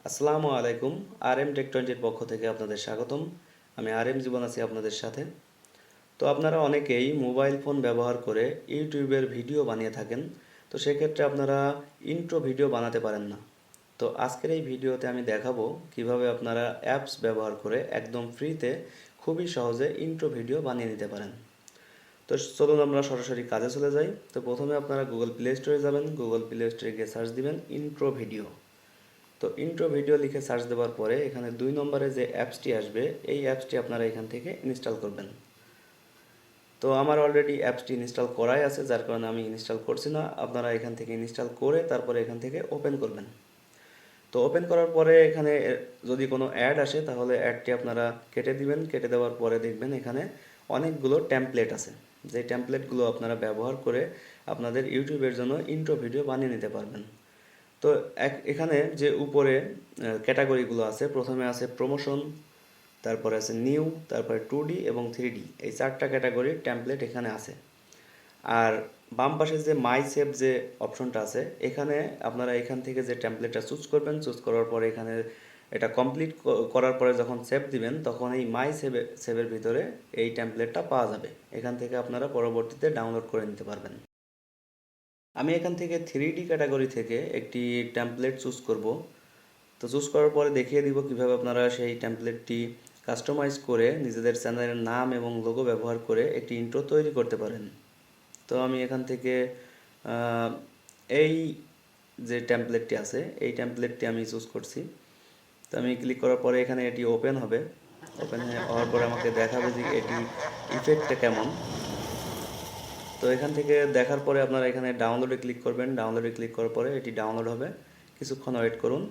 আসসালামু আলাইকুম। RM take 20 পক্ষ থেকে আপনাদের স্বাগতম। আমি আরএম জীবন আছি আপনাদের সাথে। তো আপনারা অনেকেই মোবাইল ফোন ব্যবহার করে ইউটিউবের ভিডিও বানিয়ে থাকেন। তো সেক্ষেত্রে আপনারা ইন্ট্রো ভিডিও বানাতে পারেন না। তো আজকের এই ভিডিওতে আমি দেখাবো কিভাবে আপনারা অ্যাপস ব্যবহার করে একদম ফ্রিতে খুবই সহজে ইন্ট্রো ভিডিও বানিয়ে নিতে পারেন। তো চলুন আমরা সরাসরি কাজে চলে যাই। তো প্রথমে আপনারা গুগল প্লে স্টোরে যাবেন। গুগল প্লে স্টোরে গিয়ে সার্চ দিবেন ইন্ট্রো ভিডিও। তো ইন্ট্রো ভিডিও লিখে সার্চ দেওয়ার পরে এখানে 2 নম্বরে যে অ্যাপসটি আসবে এই অ্যাপসটি আপনারা এখান থেকে ইনস্টল করবেন। তো আমার অলরেডি অ্যাপসটি ইনস্টল করাই আছে, যার কারণে আমি ইনস্টল করছি না। আপনারা এখান থেকে ইনস্টল করে তারপরে এখান থেকে ওপেন করবেন। তো ওপেন করার পরে এখানে যদি কোনো অ্যাড আসে তাহলে অ্যাডটি আপনারা কেটে দিবেন। কেটে দেওয়ার পরে দেখবেন এখানে অনেকগুলো টেমপ্লেট আছে, যে টেমপ্লেটগুলো আপনারা ব্যবহার করে আপনাদের ইউটিউবের জন্য ইন্ট্রো ভিডিও বানিয়ে নিতে পারবেন। তো এখানে যে উপরে ক্যাটাগরিগুলো আছে, প্রথমে আছে প্রমোশন, তারপরে আছে নিউ, তারপরে 2D এবং 3D, এই 4টা ক্যাটাগরির টেমপ্লেট এখানে আছে। আর বাম পাশে যে মাই সেভ যে অপশনটা আছে, এখানে আপনারা এখান থেকে যে টেমপ্লেটটা চুজ করবেন, চুজ করার পরে এখানে এটা কমপ্লিট করার পরে যখন সেভ দিবেন তখন এই মাই সেভের ভিতরে এই টেমপ্লেটটা পাওয়া যাবে। এখান থেকে আপনারা পরবর্তীতে ডাউনলোড করে নিতে পারবেন। আমি এখান থেকে 3D ক্যাটাগরি থেকে একটি টেমপ্লেট চুজ করব। তো চুজ করার পরে দেখিয়ে দিব কিভাবে আপনারা সেই টেমপ্লেটটি কাস্টমাইজ করে নিজেদের চ্যানেলের নাম এবং লোগো ব্যবহার করে একটি ইন্ট্রো তৈরি করতে পারেন। তো আমি এখান থেকে এই যে টেমপ্লেটটি আছে এই টেমপ্লেটটি আমি চুজ করছি। তো আমি ক্লিক করার পরে এখানে এটি ওপেন হবে। ওপেন হওয়ার পরে আমাকে দেখাবে যে এটি ইফেক্টটা কেমন। তো এখান থেকে দেখার পরে আপনারা এখানে ডাউনলোডে ক্লিক করবেন। ডাউনলোডে ক্লিক করার পরে এটি ডাউনলোড হবে। কিছুক্ষণ ওয়েট করুন।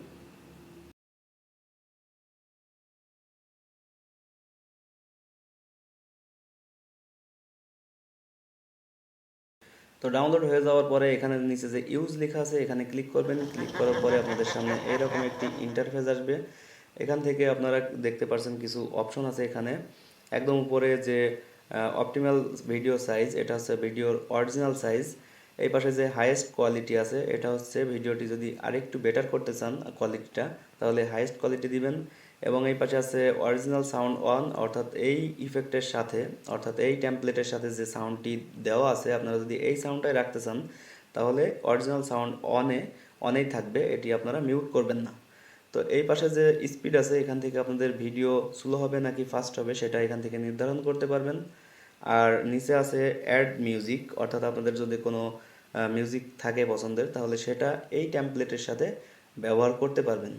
তো ডাউনলোড হয়ে যাওয়ার পরে এখানে নিচে যে ইউজ লেখা আছে এখানে ক্লিক করবেন। ক্লিক করার পরে আপনাদের সামনে এরকম একটি ইন্টারফেস আসবে। এখান থেকে আপনারা দেখতে পাচ্ছেন কিছু অপশন আছে। এখানে একদম উপরে যে অপটিমাল ভিডিও সাইজ, এটা হচ্ছে ভিডিওর অরিজিনাল সাইজ। এই পাশে যে হাইয়েস্ট কোয়ালিটি আছে, এটা হচ্ছে ভিডিওটি যদি আরেকটু বেটার করতে চান কোয়ালিটিটা, তাহলে হাইয়েস্ট কোয়ালিটি দিবেন। এবং এই পাশে আছে অরিজিনাল সাউন্ড অন, অর্থাৎ এই ইফেক্টের সাথে, অর্থাৎ এই টেমপ্লেটের সাথে যে সাউন্ডটি দেওয়া আছে আপনারা যদি এই সাউন্ডটাই রাখতে চান তাহলে অরিজিনাল সাউন্ড অনেই থাকবে, এটি আপনারা মিউট করবেন না। তো এই পাশে যে স্পিড আছে, এখান থেকে আপনাদের ভিডিও স্লো হবে নাকি ফাস্ট হবে সেটা এখান থেকে নির্ধারণ করতে পারবেন। আর নিচে আছে অ্যাড মিউজিক, অর্থাৎ আপনাদের যদি কোনো মিউজিক থাকে পছন্দের তাহলে সেটা এই টেমপ্লেটের সাথে ব্যবহার করতে পারবেন।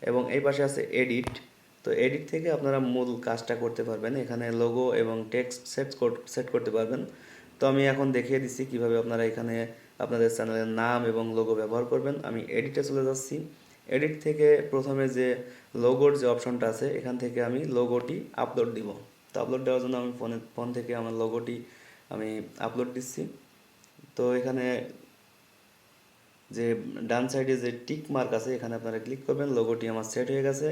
এবং এই পাশে আছে এডিট। তো এডিট থেকে আপনারা মূল কাজটা করতে পারবেন। এখানে লোগো এবং টেক্সট সেট করতে পারবেন। তো আমি এখন দেখিয়ে দিচ্ছি কিভাবে আপনারা এখানে আপনাদের চ্যানেলের নাম এবং লোগো ব্যবহার করবেন। আমি এডিটে চলে যাচ্ছি। এডিট থেকে প্রথমে যে লোগোর যে অপশনটা আছে এখান থেকে আমি লোগোটি আপলোড দিব। তো আপলোড দেওয়ার জন্য আমি ফোন থেকে আমার লোগোটি আমি আপলোড দিচ্ছি। তো এখানে যে ডান সাইডে যে টিক মার্ক আছে এখানে আপনারা ক্লিক করবেন। লোগোটি আমার সেট হয়ে গেছে।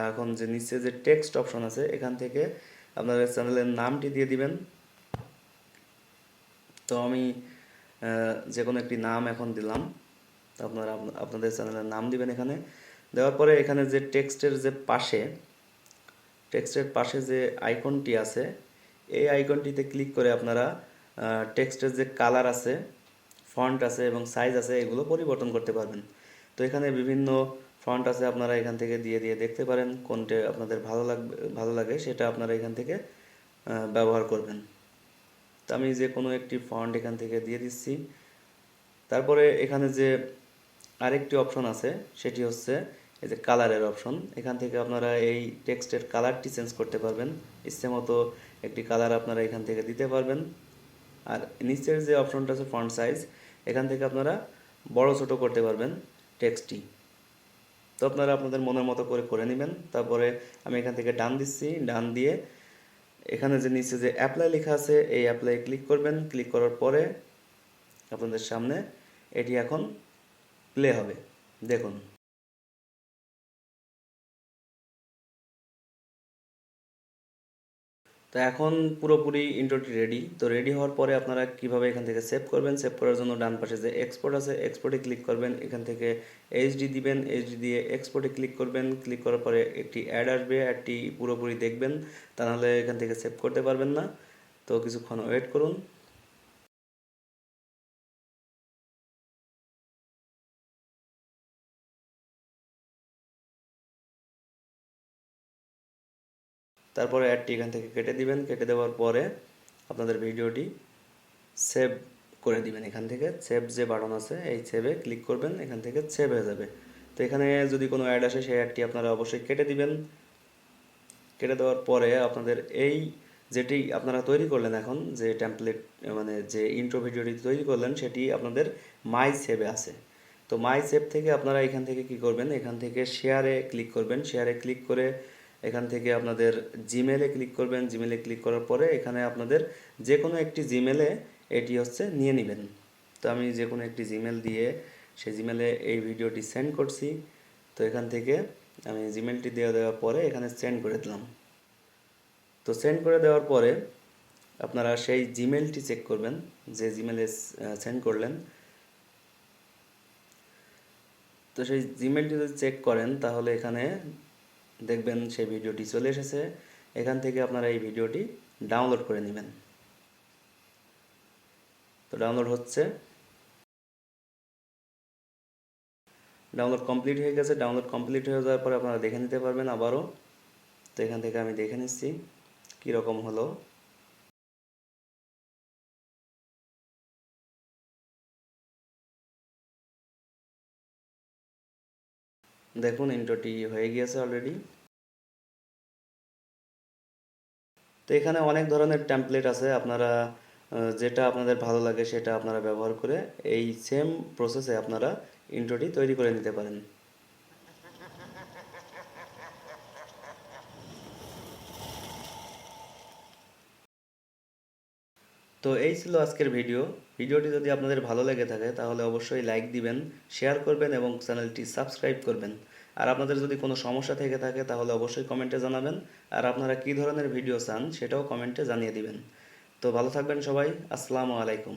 এখন যে নিচে যে টেক্সট অপশন আছে এখান থেকে আপনাদের চ্যানেলের নামটি দিয়ে দিবেন। তো আমি যে কোনো একটি নাম এখন দিলাম। তো আপনারা আপনাদের চ্যানেলের নাম দিবেন। এখানে দেওয়ার পরে এখানে যে টেক্সটের পাশে যে আইকনটি আছে এই আইকনটিতে ক্লিক করে আপনারা টেক্সটের যে কালার আছে, ফন্ট আছে এবং সাইজ আছে এগুলো পরিবর্তন করতে পারবেন। তো এখানে বিভিন্ন ফন্ট আছে, আপনারা এখান থেকে দিয়ে দেখতে পারেন কোনটা আপনাদের ভালো লাগে সেটা আপনারা এখান থেকে ব্যবহার করবেন। তো আমি যে কোনো একটি ফন্ট এখান থেকে দিয়ে দিচ্ছি। তারপরে এখানে যে আরেকটি অপশন আছে সেটি হচ্ছে এই যে কালারের অপশন। এখান থেকে আপনারা এই টেক্সটের কালারটি চেঞ্জ করতে পারবেন। ইচ্ছে মতো একটি কালার আপনারা এখান থেকে দিতে পারবেন। আর নিচের যে অপশনটা আছে ফন্ট সাইজ, এখান থেকে আপনারা বড় ছোট করতে পারবেন টেক্সটটি। তো আপনারা আপনাদের মনের মতো করে নেবেন। তারপরে আমি এখান থেকে ডান দিচ্ছি। ডান দিয়ে এখানে যে নিচে যে অ্যাপ্লাই লেখা আছে এই অ্যাপ্লাই ক্লিক করবেন। ক্লিক করার পরে আপনাদের সামনে এটি এখন প্লে হবে। দেখুন। তো এখন পুরোপুরি ইন্ট্রোটি রেডি। তো রেডি হওয়ার পরে আপনারা কিভাবে এখান থেকে সেভ করবেন, সেভ করার জন্য ডান পাশে যে এক্সপোর্ট আছে, এক্সপোর্টে ক্লিক করবেন। এখান থেকে এইচডি দিবেন, এইচডি দিয়ে এক্সপোর্টে ক্লিক করবেন। ক্লিক করার পরে একটি অ্যাড আসবে, অ্যাডটি পুরোপুরি দেখবেন, তা নাহলে এখান থেকে সেভ করতে পারবেন না। তো কিছুক্ষণ ওয়েট করুন। তারপরে অ্যাডটি এখান থেকে কেটে দিবেন। কেটে দেওয়ার পরে আপনাদের ভিডিওটি সেভ করে দিবেন। এখান থেকে সেভ যে বাটন আছে, এই সেভে ক্লিক করবেন, এখান থেকে সেভ হয়ে যাবে। তো এখানে যদি কোনো অ্যাড আসে, সেই অ্যাডটি আপনারা অবশ্যই কেটে দিবেন। কেটে দেওয়ার পরে আপনাদের এই যেটি আপনারা তৈরি করলেন, এখন যে টেমপ্লেট মানে যে ইন্ট্রো ভিডিওটি তৈরি করলেন, সেটি আপনাদের মাই সেভে আছে। তো মাই সেভ থেকে আপনারা এখান থেকে কি করবেন, এখান থেকে শেয়ারে ক্লিক করবেন। শেয়ারে ক্লিক করে এখান থেকে আপনাদের জিমেলে ক্লিক করবেন। জিমেলে ক্লিক করার পরে এখানে আপনাদের যে কোনো একটি জিমেলে এটি হচ্ছে নিয়ে নেবেন। তো আমি যে কোনো একটি জিমেল দিয়ে সেই জিমেলে এই ভিডিওটি সেন্ড করছি। তো এখান থেকে আমি জিমেলটি দেওয়ার পরে এখানে সেন্ড করে দিলাম। তো সেন্ড করে দেওয়ার পরে আপনারা সেই জিমেলটি চেক করবেন, যে জিমেলে সেন্ড করলেন। তো সেই জিমেলটি যদি চেক করেন, তাহলে এখানে দেখবেন সেই ভিডিওটি চলে এসেছে। এখান থেকে আপনারা এই ভিডিওটি ডাউনলোড করে নেবেন। তো ডাউনলোড হচ্ছে, ডাউনলোড কমপ্লিট হয়ে গেছে। ডাউনলোড কমপ্লিট হয়ে যাওয়ার পরে আপনারা দেখে নিতে পারবেন আবারও। তো এখান থেকে আমি দেখে নিচ্ছি কীরকম হলো। দেখুন ইন্ট্রোটি হয়ে গিয়েছে অলরেডি। তো এখানে অনেক ধরনের টেমপ্লেট আছে, আপনারা যেটা আপনাদের ভালো লাগে সেটা আপনারা ব্যবহার করে এই সেম প্রসেসে আপনারা ইন্ট্রোটি তৈরি করে নিতে পারেন। তো এই ছিল আজকের ভিডিও। ভিডিওটি যদি আপনাদের ভালো লেগে থাকে তাহলে অবশ্যই লাইক দিবেন, শেয়ার করবেন এবং চ্যানেলটি সাবস্ক্রাইব করবেন। আর আপনাদের যদি কোনো সমস্যা থেকে থাকে তাহলে অবশ্যই কমেন্টে জানাবেন। আর আপনারা কী ধরনের ভিডিও চান সেটাও কমেন্টে জানিয়ে দিবেন। তো ভালো থাকবেন সবাই। আসসালামু আলাইকুম।